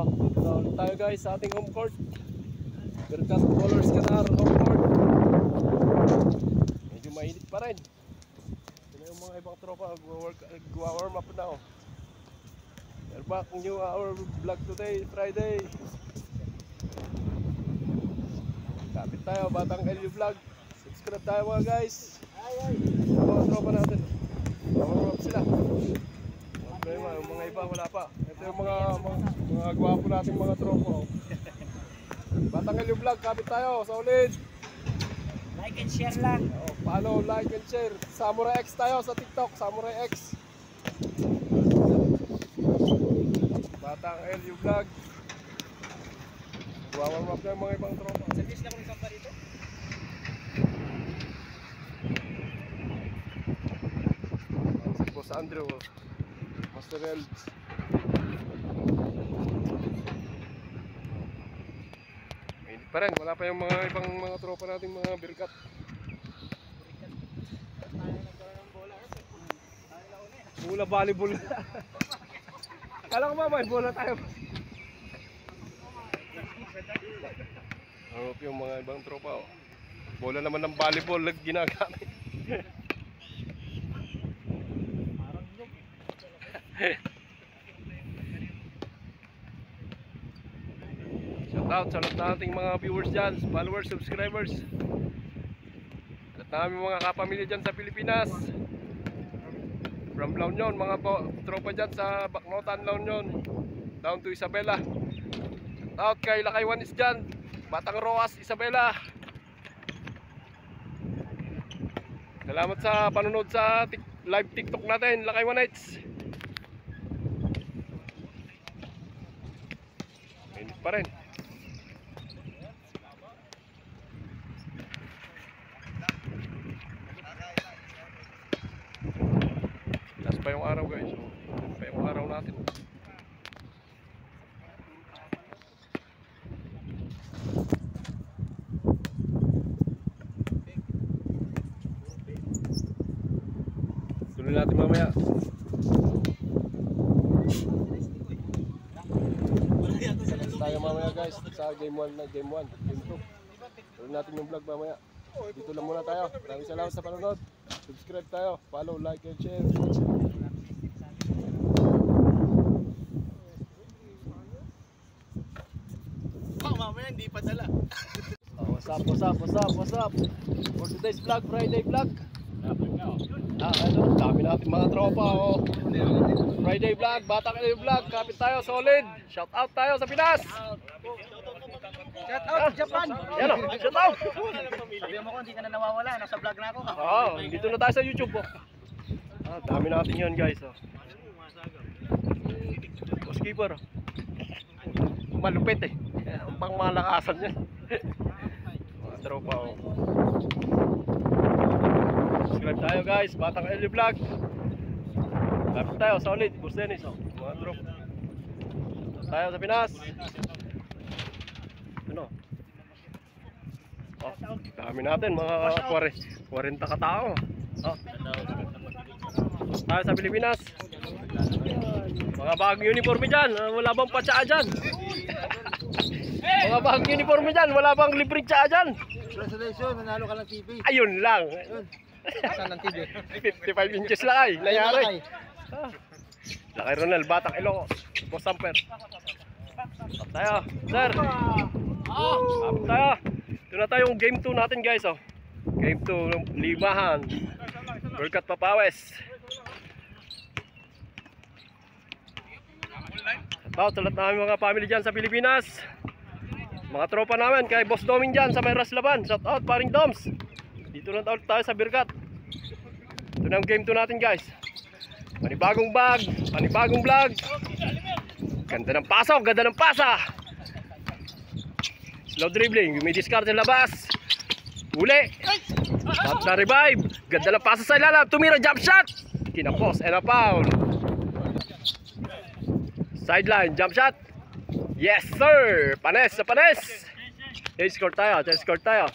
Dito na ulit tayo guys sa ating home court. Berkas Bowlers Qatar home court. Medyo mainit pa rin. Ito na yung mga ibang tropa, warm up na. We're back new our vlog today, Friday. Kapit tayo, Batang LU Vlog. Subscribe tayo mga guys. Mga tropa natin. Warm up sila. Yung mga iba wala pa. Ito yung mga gwapo nating mga tropa. Batang LU Vlog, kapit tayo, solid. Like and share lang. Follow, like and share. Samurai X tayo sa TikTok, Samurai X. Batang LU Vlog. Warm up na yung mga ibang tropa. Service na kung isang pa rito. Si Boss Andrew, Master L. Mainit pa rin, wala pa yung mga ibang mga tropa nating mga birkat. Bola volleyball. Kala ko ba may bola tayo. Harap yung mga ibang tropa. Bola naman ng volleyball ginagamit. Shout out sa lahat nating mga viewers dyan, followers, subscribers. At namin mga kapamilya dyan sa Pilipinas. From La Union, mga tropa dyan sa Bacnotan, La Union, down to Isabela. Shout out kay Lakay Wanis dyan, Batang Roas, Isabela. Salamat sa panonood sa live TikTok natin, Lakay Wanis. Mainit pa rin. Last pa yung araw guys. Last pa yung araw natin. Tuloy natin mamaya. Tayo mamaya guys sa game 1 na game 1, game 2. Tuloy natin yung vlog mamaya. Dito lang muna tayo. Maraming salamat sa panonood. Subscribe tayo, follow, like and share. Mamaya hindi pa dala. What's up? For today's vlog, Friday vlog. Dami natin mga tropa. Friday vlog, Batang LU Vlog, kapit tayo, solid. Shout out tayo sa Pinas. Shout out Japan. Yan o, shout out. Sabi mo ko hindi ka na nawawala, nasa vlog na ako. Dito na tayo sa YouTube. Dami natin yan guys. Boss keeper. Malupit eh. Pang malakasan yan. Mga tropa. Subscribe tayo guys, Batang LU Vlog. Kapit tayo, solid, Boss Dennis. Mga tropa. Tayo sa Pinas. Ano? Dami natin, mga 40 katao. Tayo sa Pilipinas. Mga bagong uniforme dyan, wala bang patsaa dyan? Mga bagong uniforme dyan, wala bang libreng tsaa dyan? Congratulations, nanalo ka ng TV. Ayun lang. Saan ng TV? 55 inches lang ay, nangyari. Lakay Ronald, Batang Ilocos, Boss Samper. Tayo, sir. Tayo. Ito na tayong game 2 natin guys. Game 2, limahan. Berkat Papawes. Shout out sa lahat namin mga family dyan sa Pilipinas. Mga tropa namin kay Boss Doming dyan sa may Raslaban. Shout out paring Doms. Dito na tayo sa Berkat. Ito na ang game 2 natin guys. Panibagong bag, panibagong vlog. Ganda ng pasok, ganda ng pasa. Slow dribbling, may discard sa labas. Uli. At na revive. Ganda ng pasa sa ilalim, tumira jump shot. Kinapos and a foul. Sideline, jump shot. Yes sir, panes sa panes. Score tayo, score tayo.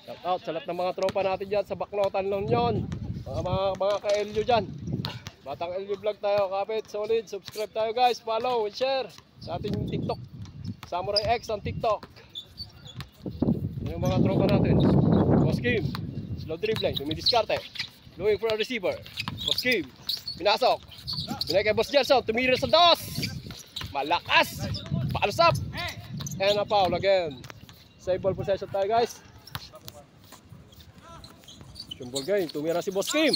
Shout out sa lahat ng mga tropa natin dyan sa Bacnotan, La Union. Mga ka-LU dyan. Batang LU Vlog tayo, kapit, solid. Subscribe tayo guys, follow and share sa ating TikTok. Samurai X ang TikTok. Yung mga tropa natin. Boss Kim, slow dribbling, dumidiskarte. Going for a receiver. Boss Kim, pinasok. Binay kay Boss Gerson, tumira sa dos. Malakas. Paalusap. And a foul again. Save ball possession tayo guys. Ball game, tumira si Boss Kim.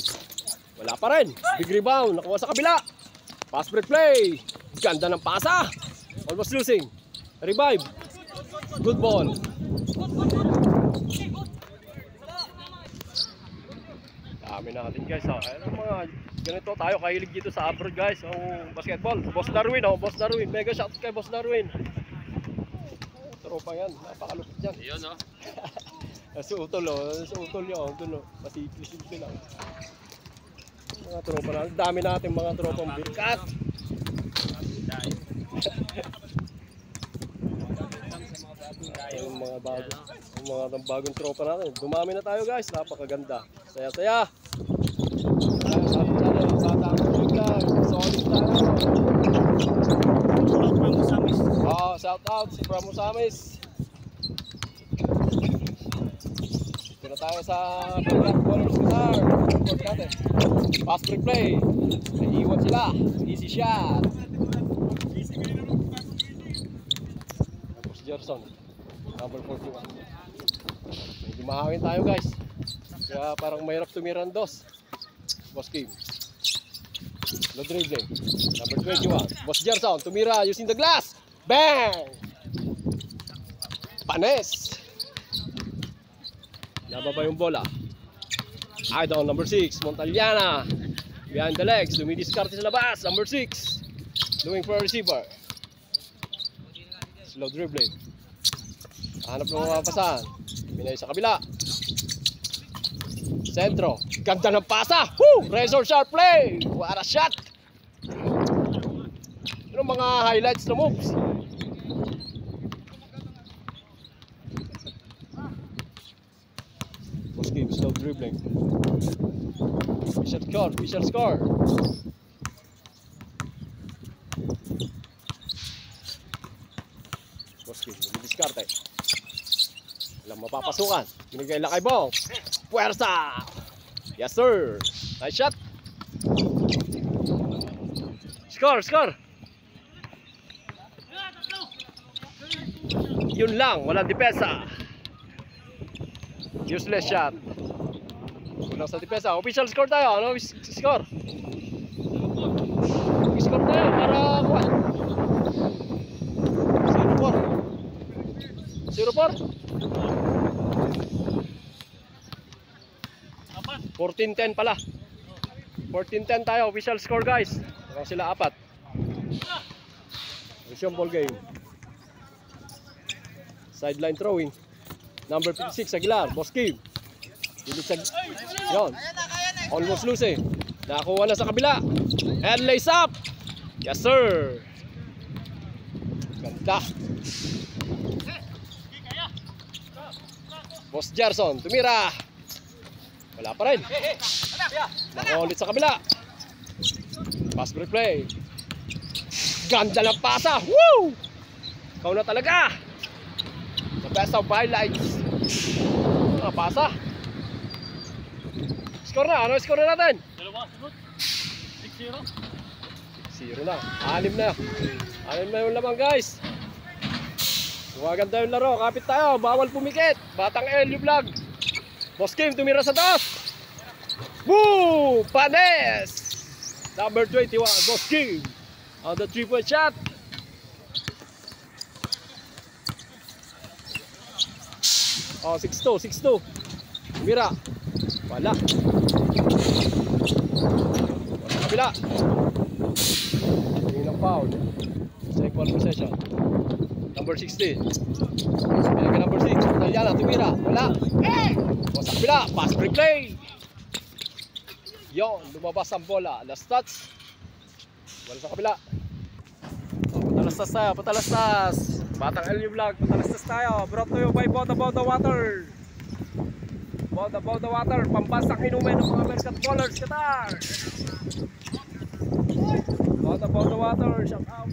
Wala pa rin. Big rebound, nakuha sa kabila. Pass break play. Ganda ng pasa. Almost losing. Revive. Good ball. Dami natin guys. Ayun mga ganito tayo kahilig dito sa abroad guys. Ang basketball. Boss Darwin. Boss Darwin. Mega shot kay Boss Darwin. Tropa yan. Napakalupit yan. Ayun no. Suutol yun. Pasimple lang. Mga tropa na. Dami natin mga tropang birkat. Yung mga bagong tropa natin. Dumami na tayo guys. Napakaganda. Saya-saya. Solid tayo. Shout out si Pramusamis. Dito na tayo sa Birkat Ballers Guitar. Pass break play. Naiiwan sila. Easy shot. Tapos Gerson, number 41. Medyo mahangin tayo guys. Kaya parang mahirap tumiran dos. Boss Kim. Low dribbling. Number 21. Boss Gerson, tumira using the glass. Bang! Panes. Nababa yung bola. Idol, number 6. Montaliana. Behind the legs. Dumidiskarte sa labas. Number 6. Doing for a receiver. Slow dribbling. Hanap ng mga pasahan. Pinay sa kabila. Sentro. Ganda ng pasa. Woo! Razor sharp play. What a shot. Ano mga highlights na moves? Boss Kim, slow dribbling. Fisher score. Boss Kim, dumidiskarte. Walang mapapasukan. Binigay lang kay Bong. Puwersa! Yes sir! Nice shot! Score! Yun lang, walang depensa. Useless shot. Kulang sa depensa. Official score tayo. Ano score? Score tayo para kuha. 0-4. 14-10 pala. 14-10 tayo. Official score guys. Parang sila apat. Resume ball game. Sideline throwing. Number 56 Aguilar. Boss Kim. Yon. Almost losing. Nakuha na sa kabila. And lace up. Yes sir. Ganda. Boss Gerson. Tumira. Wala pa rin. Nakuha ulit sa kabila. Pass break play. Ganda ng pasa. Woo! Ikaw na talaga. The best of highlights. Pasa. Score na. Ano score na natin? 6-0 na. 6 na. 6 na yung lamang guys. Maganda yung laro. Kapit tayo. Bawal pumikit. Batang LU Vlog. Boss Kim tumira sa taas. Woo! Panes! Number 21. Boss Kim. On the 3-point shot. Oh, 6-2. Mira. Wala. Kabila. Hindi ng foul. Save ball possession. Number 16. Pinagka number 6. Italiana, tumira. Wala. O sa kabila. Pass break play. Yon, lumabas ang bola. Last touch. Wala sa kabila. Patalastas tayo. Patalastas. Batang LU Vlog, patalastas tayo. Brought to you by Boda Water. Boda Water, pambansang inumin ng mga Birkat Ballers Guitar. Out about the water, shout out.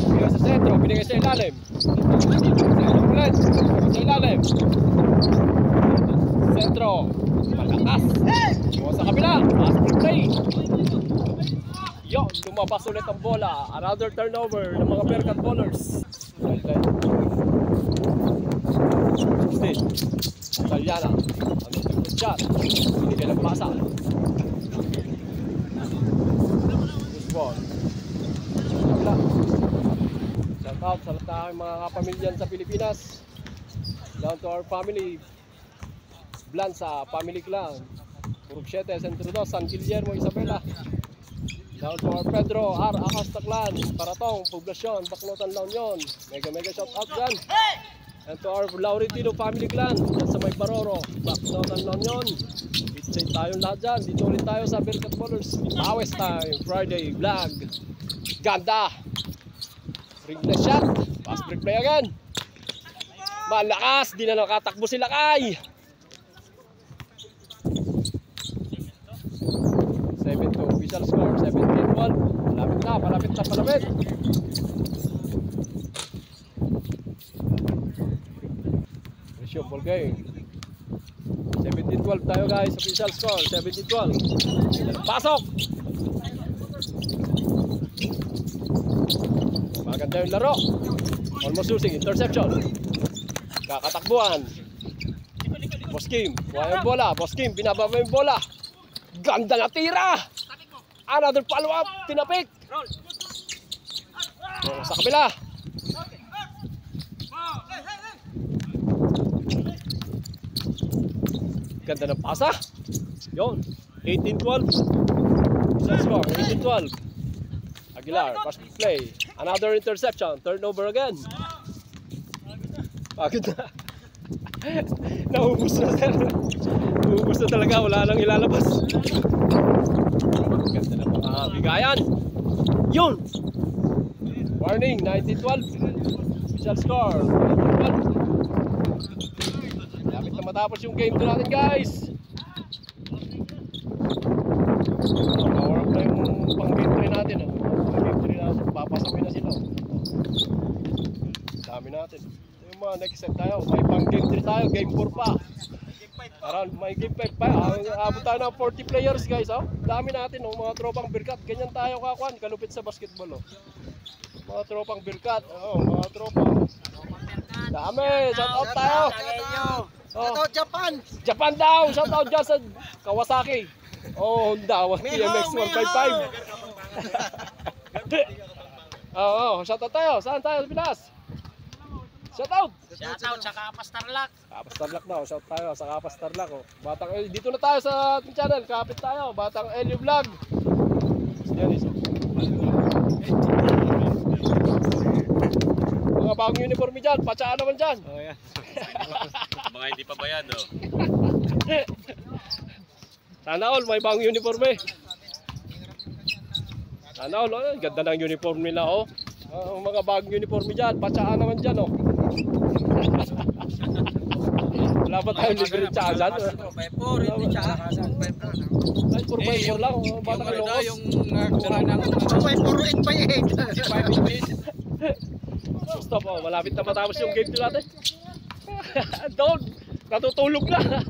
Binigay sa sentro, binigay sa ilalim. Sentro ulit, sa ilalim. Sentro, malakas. Iwan sa kabila, pass play. Yo, lumabas ulit ang bola. Another turnover ng mga Bearcat bowlers. Italiana, ang good shot. Binigay ng pasa. Good ball. Shout out sa lahat ng mga kapamilyan sa Pilipinas. Down to our family. Blansa, Family Clan. Purug 7, Centro 2, San Guillermo, Isabela. Down to our Pedro, R. Acasta Clan, Paratong, Poblacion, Bacnotan, La Union. Mega shout out dyan. And to our Laurentino Family Clan, dyan sa may Baroro, Bacnotan, La Union. It's tayong lahat dyan. Dito ulit tayo sa Bearcat Bowlers. Pawes time, Friday, vlog. Ganda. Ringless shot. Pass break play again. Malakas, di na nakatakbo sila kay. 7-2 official score, 17-1. Palapit na. Ratio ball game. 17-12 tayo guys, official score, 17-12. Pasok! Maganda yung laro. Almost using, interception. Kakatakbuhan. Boss Kim, kuha yung bola. Boss Kim, binababa yung bola. Ganda na tira! Another follow-up, tinapik! Sa kabila! Ganda ng pasa! Yun, 18-12. Score, 18-12. Aguilar, pass play. Another interception, turnover again. Pagod na. Naubos na sir. Naubos na talaga, wala nang ilalabas. Ganda na mga bigayan. Yun! Warning, 19-12. Official score, 19-12. Lapit na matapos yung game natin guys. Power up na yung pang game 3 natin. Pang game 3 natin, papasamin na sila. Dami natin. Yung mga next set tayo, may pang game 3 tayo, game 4 pa. Around may game 5 pa. Abot tayo ng 40 players guys. Oh. Dami natin, oh, mga tropang Bearcat. Ganyan tayo kakuan, kalupit sa basketball. Oh. Mga tropang Bearcat. Oh, mga tropa. Dami, shout out tayo. Shout out Japan. Japan daw, shout out dyan sa Kawasaki. Oh, Honda, TMX 155. Oo, shout out tayo. Saan tayo sa Pinas? Shout out! Shout out sa Kapas Tarlac. Kapas Tarlac daw, shout tayo sa Kapas Tarlac. Oh. Batang dito na tayo sa ating channel, kapit tayo. Batang Elio Vlog. Mga bagong uniforme dyan, patsaan naman dyan. Oh, yeah. Mga hindi pa bayad, oh. Sana all, may bagong uniforme. Sana all, oh, ganda ng uniforme nila, oh. Mga bagong uniforme dyan, patsaan naman dyan, oh. Wala pa tayong libre tsaka dyan. 5-4, hindi tsaka. 5-4 lang, oh. Bata ka locos. Yung nakuha ng 5-4, 8-8. Stop, oh. Malapit na matapos yung game natin. Doon, natutulog na.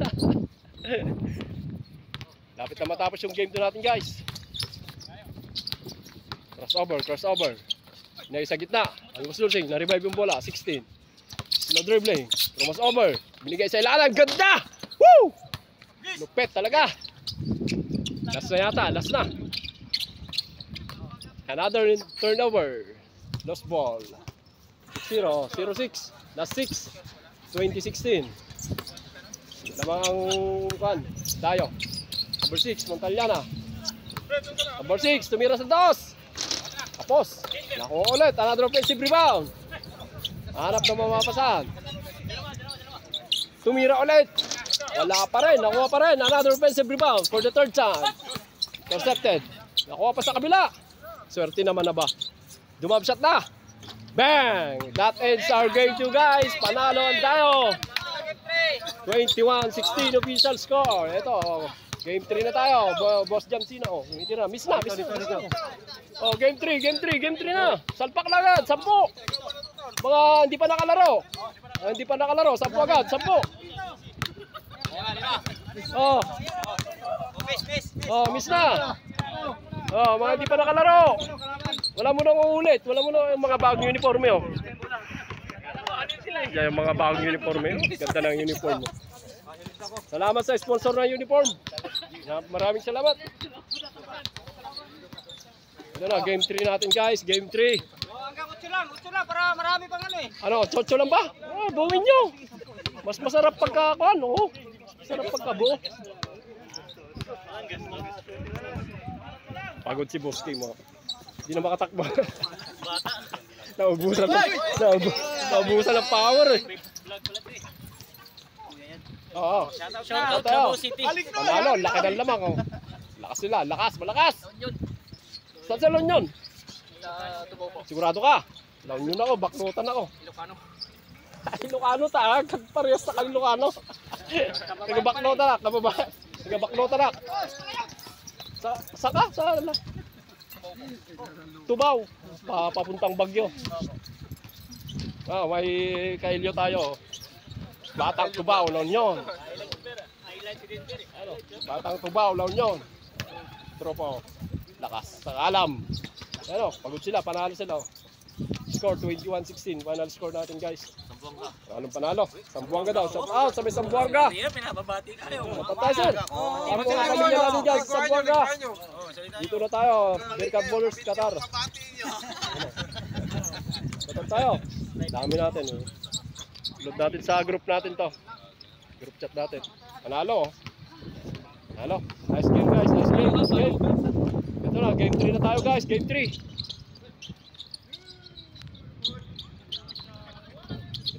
Lapit na matapos yung game natin guys. Crossover. Inay sa gitna. Ang gusulsing, na-revive yung bola. 16. Slow dribbling. Cross over. Binigay sa ilalim. Ganda! Woo! Lupet talaga. Last na yata. Last na. Another turnover. Lost ball. 0-6. Last 6. 2016. Lamang kan. Tayo. Number 6. Montaliana. Number 6. Tumira sa dos. Tapos. Nakuha ulit. Another offensive rebound. Hanap na mamapasan. Tumira ulit. Wala pa rin. Nakuha pa rin. Another offensive rebound for the third time. Intercepted. Nakuha pa sa kabila. Swerte naman na ba? Dumab shot na. Bang! That ends our game 2 guys. Panalo tayo. 21-16 official score. Ito, game 3 na tayo. Boss Jamsina. Oh, hindi na. Miss na. Oh, game 3 na. Salpak na agad. 10. Mga hindi pa nakalaro. Hindi pa nakalaro. 10 agad. 10. Oh. Oh, miss na. Oh, mga hindi pa nakalaro. Wala mo nang uulit. Wala mo nang mga bagong uniforme, oh. Yan yung mga bagong uniforme, oh. Ganda ng uniform, oh. Salamat sa sponsor ng uniform. Maraming salamat. Ito na, game 3 natin, guys. Game 3. Hanggang 8 lang para marami pang ano eh. Ano, 8 lang ba? Oh, buuin nyo. Mas masarap pagka, ano, oh. Masarap pagka buo. Pagod si Boss Kim, oh. Hindi na makatakbo. Naubusan ng power, eh. Oo. Shoutout Davao City. Panalo, laki ng lamang, oh. Lakas sila, lakas, malakas. Saan sa Lonyon? Sigurado ka? Lonyon ako, baknutan ako. Ilocano. Ilocano ta, parehas sa Ilocano. Nagabaknota na, kababa. Nagabaknota na. Saan ka? Saan? Tubaw. Papuntang Bagyo. May kailyo tayo. Batang Tubaw, Lonyon. Batang Tubaw, Lonyon. Tropo. Lakas. Sa alam. Ano, pagod sila, panalo sila. Score 21-16. Final score natin, guys. Anong panalo? Sambuanga daw. Shout out sa may Sambuanga. Pinababati kayo. Patay, sir. Ang mga pamilya natin, guys, sa Sambuanga. Dito na tayo. Berkat Bowlers, Qatar. Qatar tayo. Dami natin, eh. Load natin sa group natin to. Group chat natin. Panalo, oh. Panalo. Nice game, guys. Nice game. Nice game. Ito na, game 3 na tayo, guys. Game 3.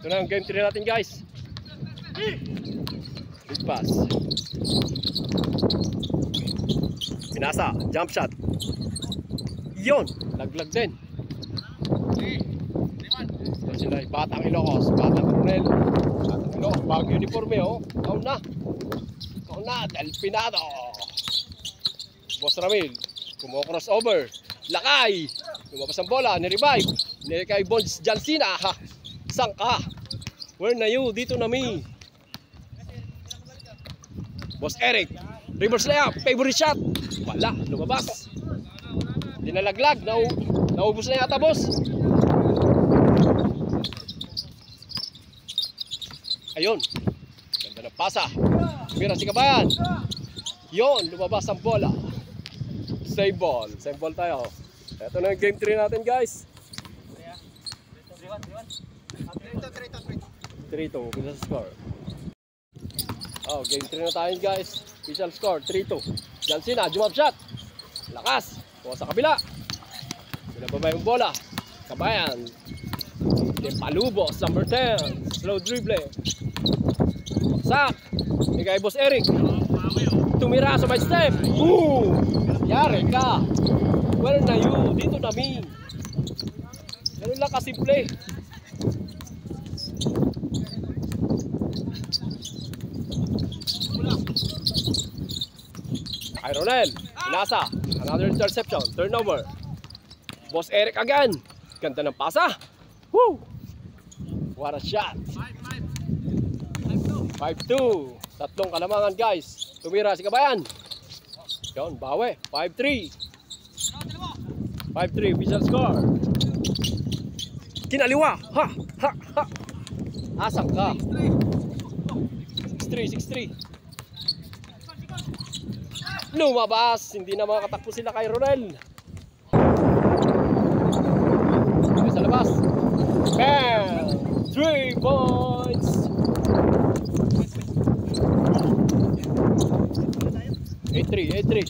Ito na ang game 3 natin, guys. Big pass. Pinasa, jump shot. Yon, laglag din. Ito sila, Batang Ilocos, Batang Coronel. Batang Ilocos, bagong uniforme, oh. Kaun na, Del Pinado. Boss Ramil, kumo-crossover. Lakay, lumabas ang bola, ni-revive. Ni kay Boss Jamsina. Saan ka? Where na you? Dito na mi. Boss Eric. Reverse layup. Favorite shot. Wala. Lumabas. Dinalaglag. Naubos na yata, boss. Ayun. Ganda ng pasa. Mira si Kabayan. Yun. Lumabas ang bola. Save ball. Save ball tayo. Ito na yung game 3 natin, guys. 3-2, bisa score. Oh, game 3 na tayo, guys. Official score 3-2. Jamsina, jump shot. Lakas. Kuha sa kabila. Pinababa yung bola. Kabayan. Palubos, number 10. Slow dribble. Sak. Kay Boss Eric. Tumira sa my step. Yari ka. Where na you? Dito na mi. Ganun lang kasimple. Ay Ronel, Inasa, another interception, turnover. Boss Eric again. Ganda ng pasa. Woo! What a shot. 5-2. Tatlong kalamangan, guys. Tumira si Kabayan. Yun, bawi. 5-3. 5-3, official score. Kinaliwa. Ha! Ha! Ha! Asang ka. 6-3. Lumabas. Hindi na makakatakbo sila kay Ronel. Okay, sa labas. Bam! 3 points. 8-3.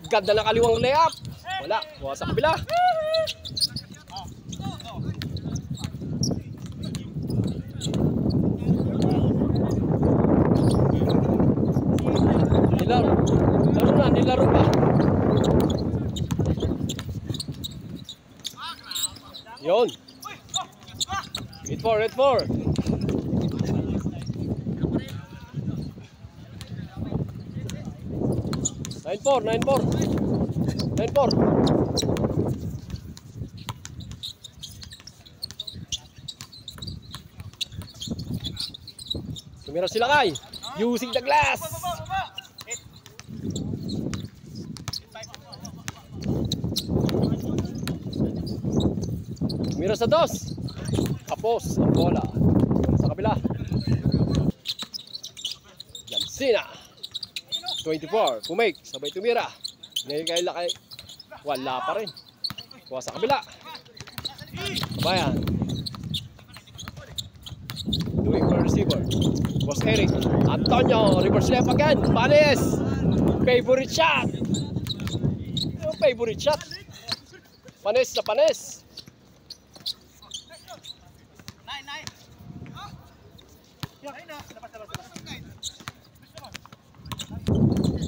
Ganda ng kaliwang layup. Wala. Buha sa kabila. Nilaro pa. Yun. 8-4, 8-4. 9-4, 9-4. 9-4. Tumira sila kay using the glass. Tumira sa dos. Tapos ang bola sa kabila. Jansina 24, Pumake, sabay tumira. Ngayon kay Lakay, wala pa rin. Kuha sa kabila. Bayan. Doing for receiver. Boss Eric. Antonio, reverse left again. Panis. Favorite shot. Yung favorite shot. Panis na panis.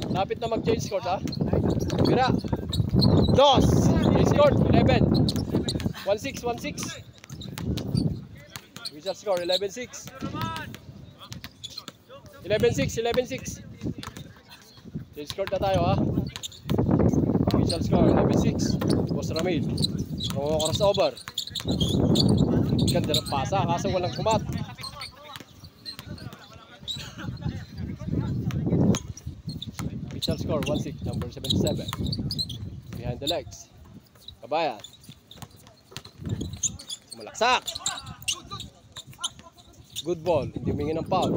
Lapit na mag-change score ha. Mira. Dos. Change score 11. 1-6, 1-6. Wizard score 11-6. 11-6, 11-6. Change score na tayo ha. Wizard score 11-6. Boss Ramil. Crossover. Ganda ng pasa kaso walang kumat. Score 1-6, number 77. Behind the legs. Kabayan. Malaksak. Good ball. Hindi humingi ng foul.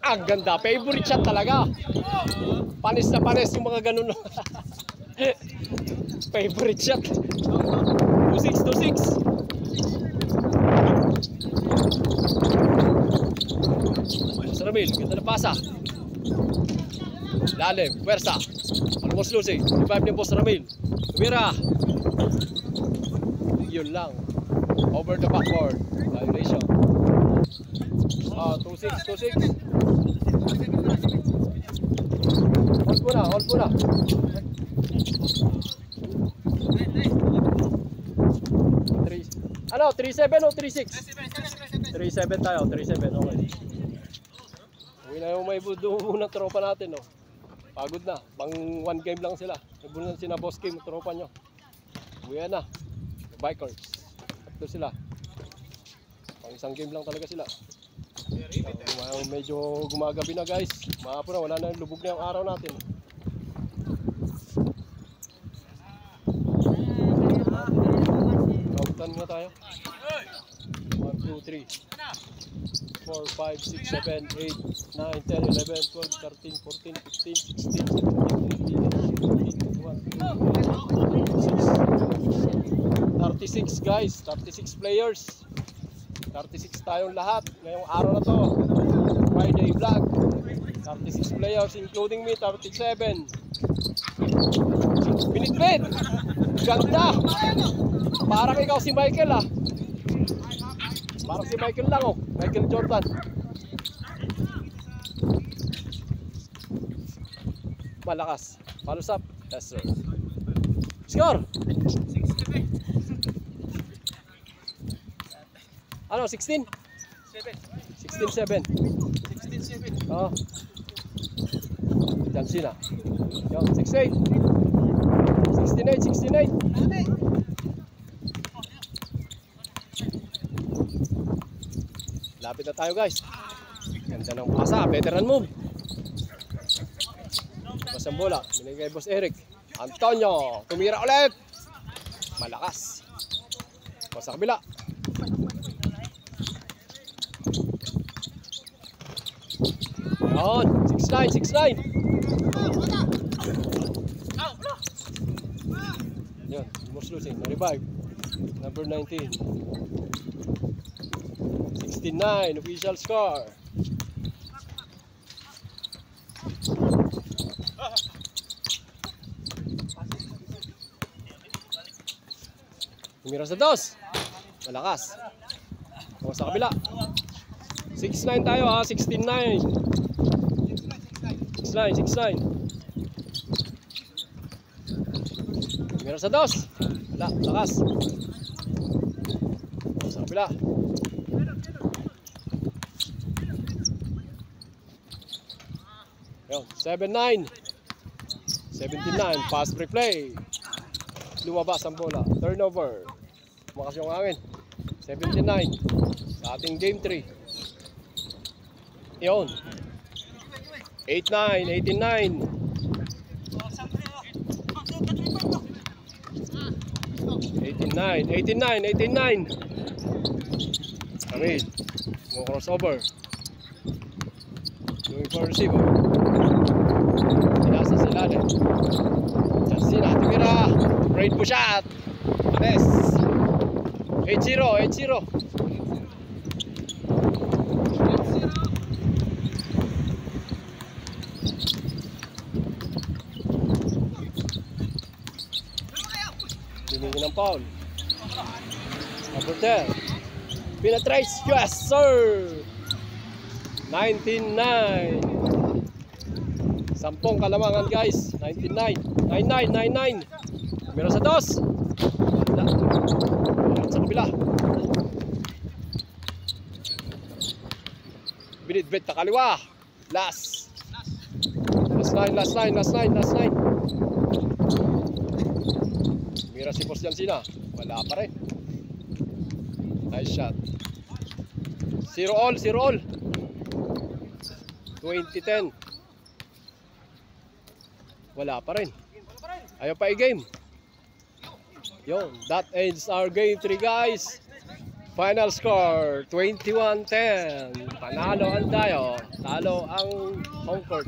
Ang ganda. Favorite shot talaga. Panis na panis yung mga ganun. Favorite shot. 2-6, 2-6. Ramil, ganda na pasa. Lalim, pwersa. Almost losing. Revive ni Boss Ramil. Tumira. Yun lang. Over the backboard. Violation. 2-6, 2-6. Hold muna, hold muna. Ano, 3-7 o 3-6? 3-7 tayo, 3-7, okay. Uwi na yung may budo ng tropa natin, no? Pagod na, pang 1 game lang sila. Nabunan sila boss game, tropa nyo. Uwi na, bikers. Ito sila. Pang isang game lang talaga sila. Medyo gumagabi na guys. Maapo na, wala na, lubog na yung araw natin. Countan nga tayo. 1, 2, 3 4, 5, 6, 7, 8, 9, 10, 11, 12, 13, 14, 15, 16, 17, 18, 36 guys, 36 players, 36 tayong lahat ngayong araw na to. Friday vlog. 36 players including me, 37. Binitbit! Ganda! Parang ikaw si Michael ah. Parang si Michael lang oh. Michael Jordan. Malakas. Follows up. Yes sir. Score! Ano? 16? 16-7. 16-7. Oo. Jansina. Yung 6-8. 16-8. 16-8. Lapit na tayo guys. Ganda ng pasa. Veteran move. Basang bola. Binigay Boss Eric. Antonio. Tumira ulit. Malakas. Basa kabila. Yan. 6-9. 6-9. Yan. Almost losing. Na-revive. Number 19. 16-9. Official score. Tumira sa dos. Malakas. O sa kabila. 6-9 tayo ha. 16-9. 6-9. Meron sa dos. Wala, lakas. Sa kabila. Yun, 7-9. 17-9. Fast replay. Lumabas ang bola. Turnover. Makas yung hangin. 79 sa ating game 3. Yun. 8-9, 18-9. 18-9, 18-9, 18-9. Kamil. Mo crossover. Going for receiver. Sinasa sila din. Chansina, tumira. Raid po shot. Anes. 8-0, 8-0. Tumingin ng foul. Number 10. Penetrates. Yes, sir! 19-9. Sampung kalamangan, guys. 19-9. 9-9, 9-9. Meron sa dos. Meron sa kabila. Binitbit na kaliwa. Last. Last line, last line, last line, last line. Mira si Boss Jansina. Wala pa rin. Nice shot. 0 all, 0 all. 20-10. Wala pa rin. Ayaw pa i-game. Yun, that ends our game 3, guys. Final score 21-10. Panalo ang tayo. Talo ang home court.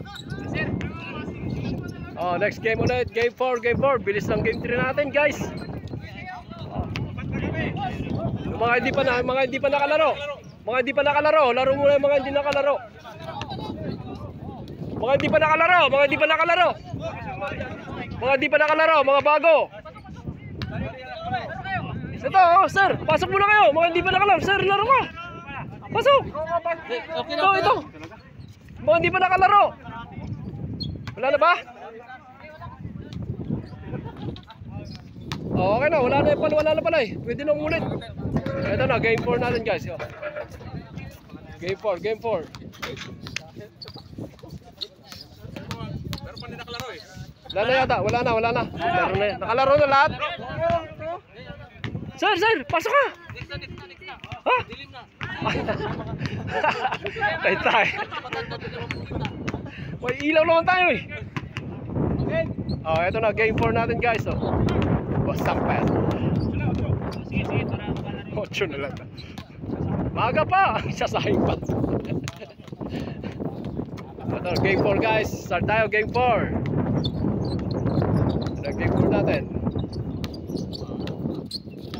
Oh, next game ulit. Game 4, game 4. Bilis ng game 3 natin, guys. Yung mga hindi pa nakalaro. Mga hindi pa nakalaro. Laro muna yung mga hindi nakalaro. Mga hindi pa nakalaro. Mga hindi pa nakalaro. Mga hindi pa nakalaro. Mga bago. Ito, oh, sir. Pasok muna kayo. Mga hindi pa nakalaro. Sir, laro ka. Pasok. Ito. Mga hindi pa nakalaro. Wala na ba? Oh, okay na, wala na pala eh. Pwede na umulit. Ito na, game 4 natin, guys. Yo. Game 4, game 4. Pero pa nakalaro eh. Wala na yata, wala na. Laro na yan. Nakalaro na lahat. Sir, pasok ka. Ha? Tay. May ilaw naman tayo eh. Oh, ito na, game 4 natin, guys. Oh. Sampel. 8 na lang. Maga pa. Sasahing pa. Ito, game 4, guys. Start tayo, game 4. Ito, game 4 natin.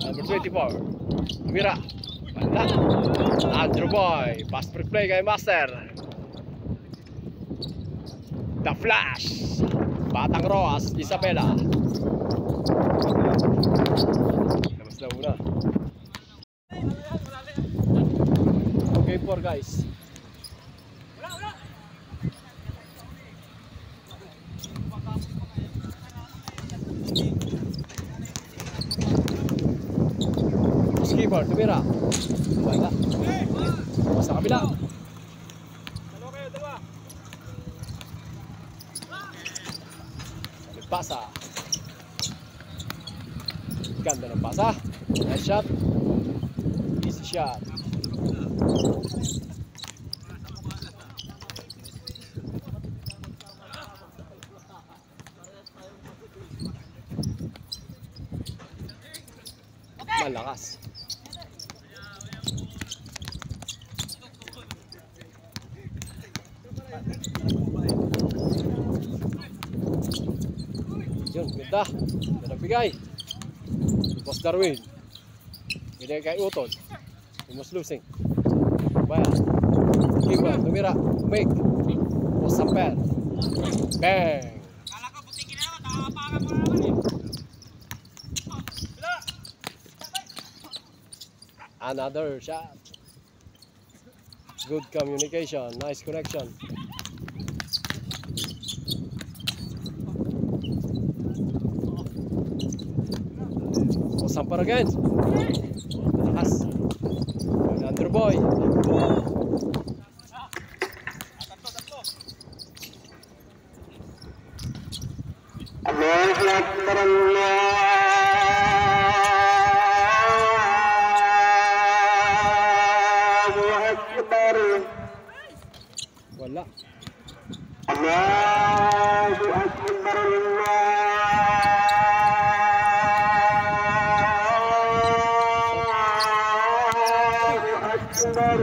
Number 24. Mira. Wala. Andrew Boy. Pass replay kay Master. The Flash. Batang Roas. Isabela. Labas na muna. Okay, 4, guys. Skipper, tumira. Wala. Sa kabila. Pasa. Ganda ng pasa. Nice shot. Easy shot. Malakas. Yun, ganda. Ganda bigay. Boss Darwin. Binigay kay Uton. Almost losing. Baya. Kiba, tumira. Make. Boss Sampel. Bang. Kala ko butikin na naman, nakapakan mo naman eh. Another shot. Good communication. Nice connection. Keeper again. Lakas. Andrew Boy. Allahu Akbar, Allahu Akbar. Wala. Allahu Akbar, Allahu Akbar.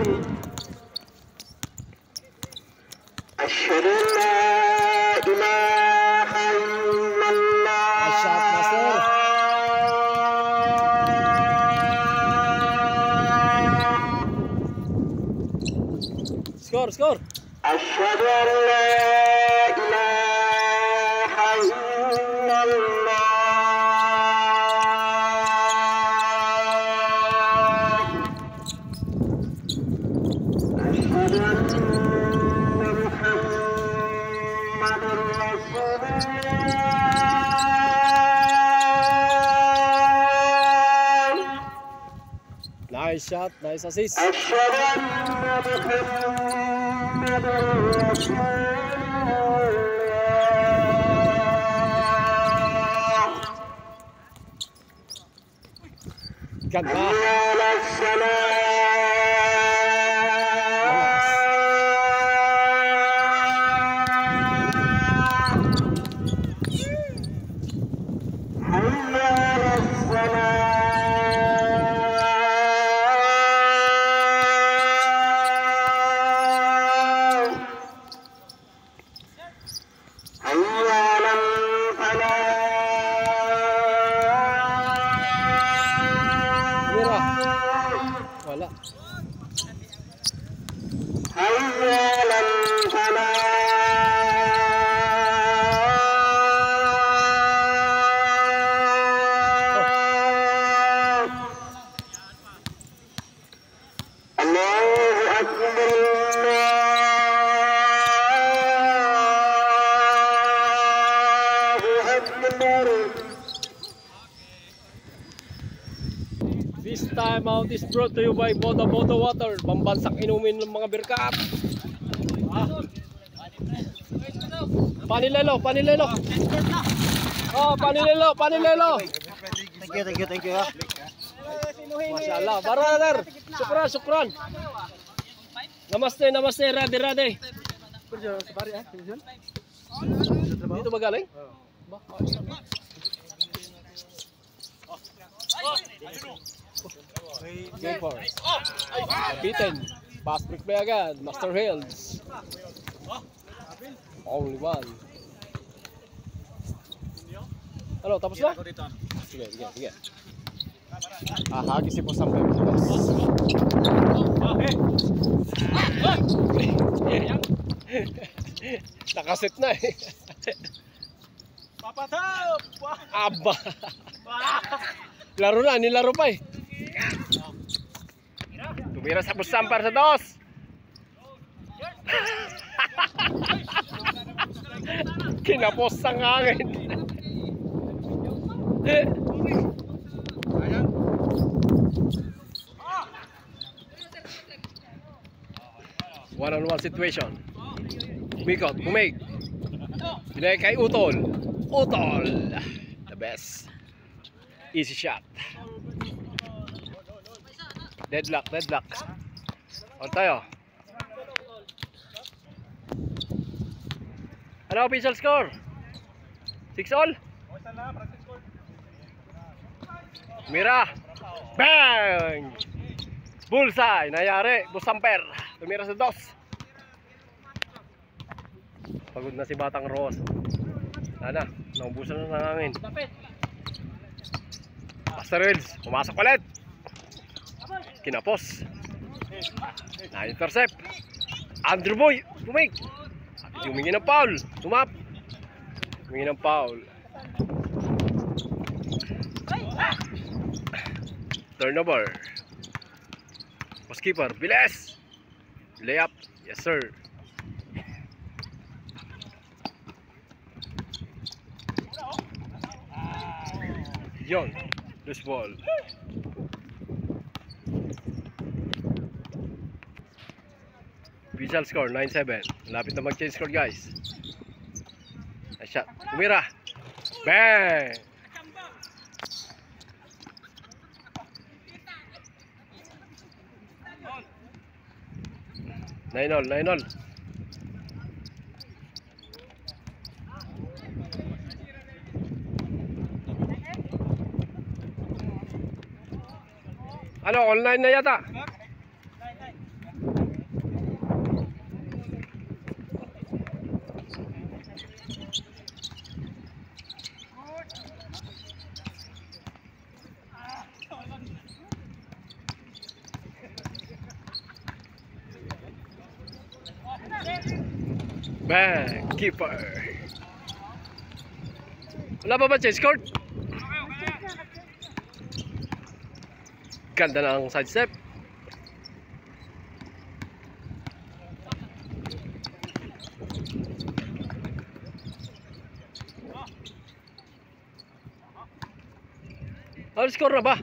Asyhadu an la ilaha illallah. Shot master. Score. أشهد أن لا إله إلا الله. أشهد أن محمد رسول الله. Nice shot, nice assist. أشهد أن محمد رسول الله. Ganda. على السلام. حي على الصلاة. حي على الفلاح. Wala. حي على الفلاح. الله أكبر، الله أكبر. This time out is brought to you by Moto Water, pambansang inumin ng mga birkat. Panilelo. Oh, panilelo. Thank you. Masyaallah. Brother. Syukran. Namaste, Rade. Dito ba galing? Game for. Kapitan. Pass break play agad. Master Hills. Only one. Ano, tapos na? Sige. Hagis si po sampai. Nakaset na eh. Papatap! Aba. Laro na, nilaro pa eh. Tumira sa busampar sa dos. Kinapos ang hangin. One-on-one situation. Kumikot, kumig. Binay kay Utol. The best. Easy shot. Deadlock. On tayo. Ano official score? 6-all? Mira. Bang! Bullseye. Nayari. Busamper. Tumira sa dos. Pagod na si Batang Ross. Sana. Naubusan na ng hangin. Master Hills. Pumasok ulit. Kinapos. Na-intercept. Andrew Boy. Tumig. Humingi ng foul. Tumap. Humingi ng foul. Turnover. Post-keeper. Bilis. Layup. Yes sir. Yon. Loose ball. Official score 9-7. Malapit na mag-change score, guys. Nice shot. Tumira. Bang! Nine all. Ano, online na yata? Bang! Keeper. Wala pa ba change court? Ganda ng side step. Ano score na ba?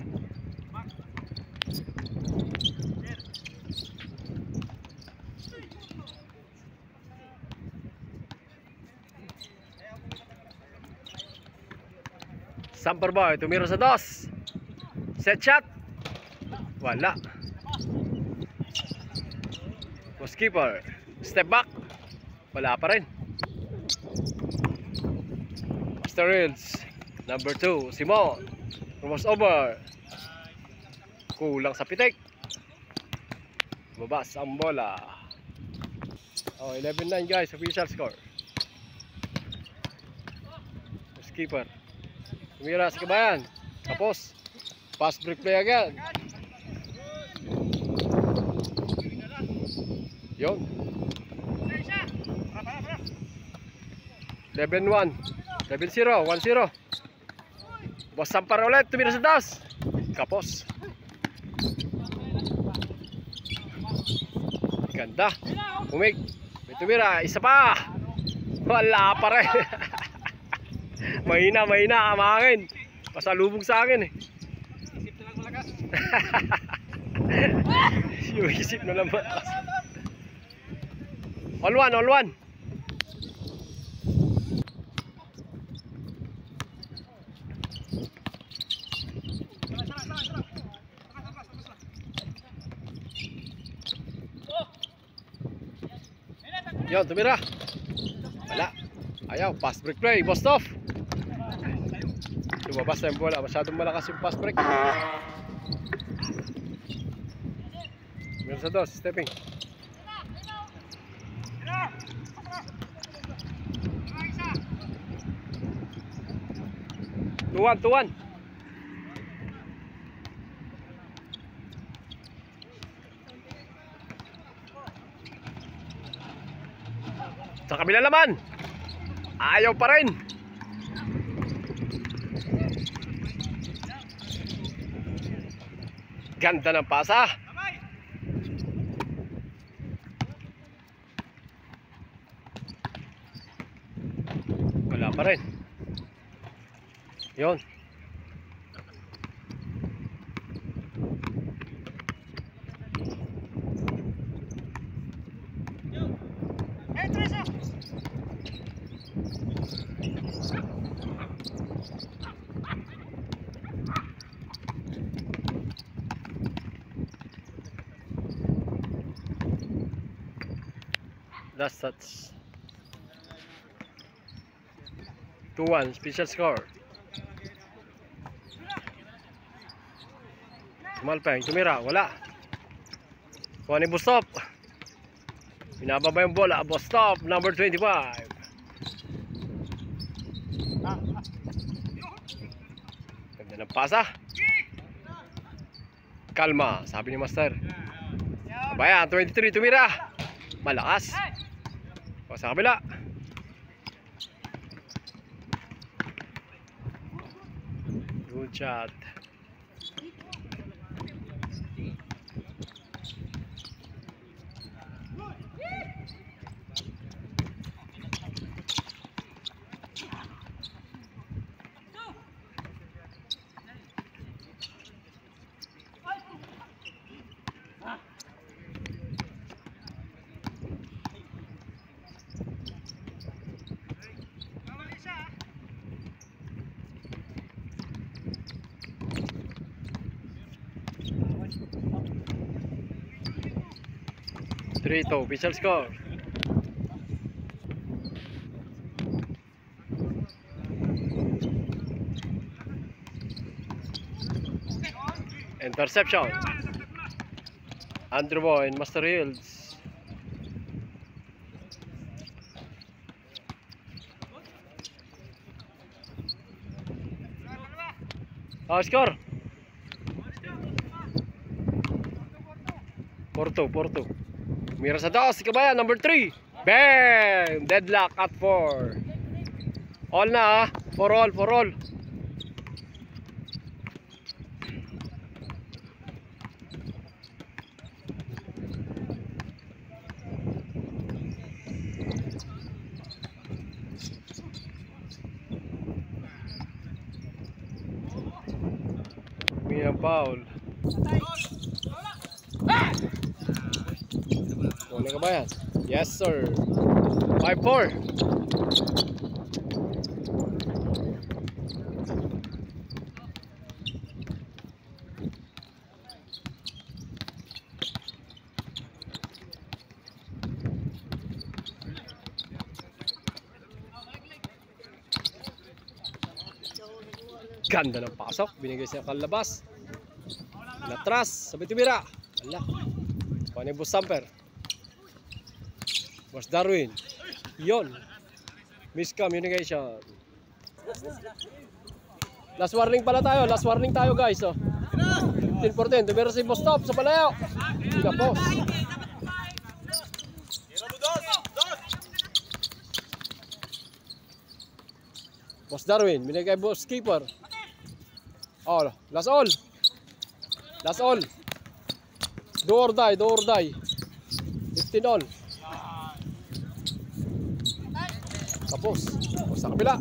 Samper boy, tumira sa dos. Set shot. Wala. Post keeper. Step back. Wala pa rin. Mr. Reels. Number 2, Simon. Cross over. Kulang sa pitik. Babas ang bola. Oh, 11-9 guys, official score. Post keeper. Tumira si Kabayan. Tapos pass break play agad. Yun. 11-1. 11-0. 1-0. Boss Sampar ulit. Tumira sa taas. Kapos. Ganda. Umig. May tumira. Isa pa. Wala pa rin. Mahina ang hangin. Pasalubog sa akin eh. Isip na lang malakas. Yung isip na lang malakas. All one. Yun, tumira. Wala. Ayaw, pass break play, Bostov. Lumabas na yung bola, masyadong malakas yung pass break. Meron sa dos, stepping. Tuwan. Sa kabila naman. Ayaw pa rin. Ganda ng pasa. Wala pa rin. Yun. That's 2-1 special score. Malpeng tumira, wala. Kuha ni Bostov. Binababa yung bola, Bostov number 25. Ganda ng pasa. Kalma, sabi ni Master. Kabayan, 23 tumira. Malakas. O sa kabila. Good shot. 3-2, official score. Interception. Andrew Boy and Master Hills. Score. 4-2. Mira sa dos, Kabayan, number 3. Bang! Deadlock at 4. All na, 4 all. May foul. Wala ka ba yan? Yes sir. 5-4. Ganda ng pasok. Binigay siya kalabas. Natras. Sabi tumira. Ala. Paano yung Boss Samper? Boss Darwin. Yon. Miscommunication. Last warning pala tayo. Last warning tayo guys. Oh. 10-10. Tumira si Boss Top sa palayo. Hindi boss. Boss Darwin. Binigay Boss Keeper. Oh, last all. Do or die. 15 all. Tapos sa kabila.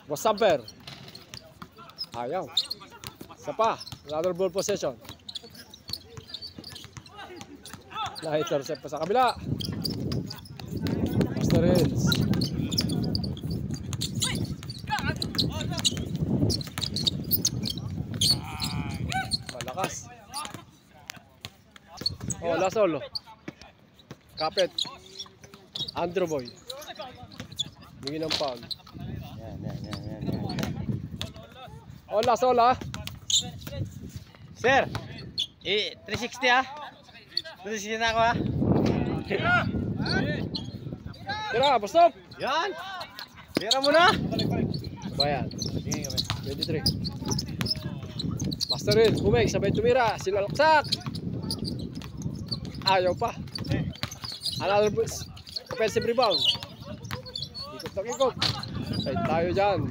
Boss Samper. Ayaw. Isa pa. Another ball possession. Na-intercept pa sa kabila. Master Hills. Malakas. Oh, last all. Kapit. Andrew Boy. Bigyan ng foul. Oh, last all ah. Sir, 360 ah. 360 na ako ah. Tira, basta. Yan. Tira mo na. Bayan. 23. Master Hills, bumig, sabay tumira. Silalaksak. Ayaw pa. Another offensive rebound. Ikot. Side tayo dyan.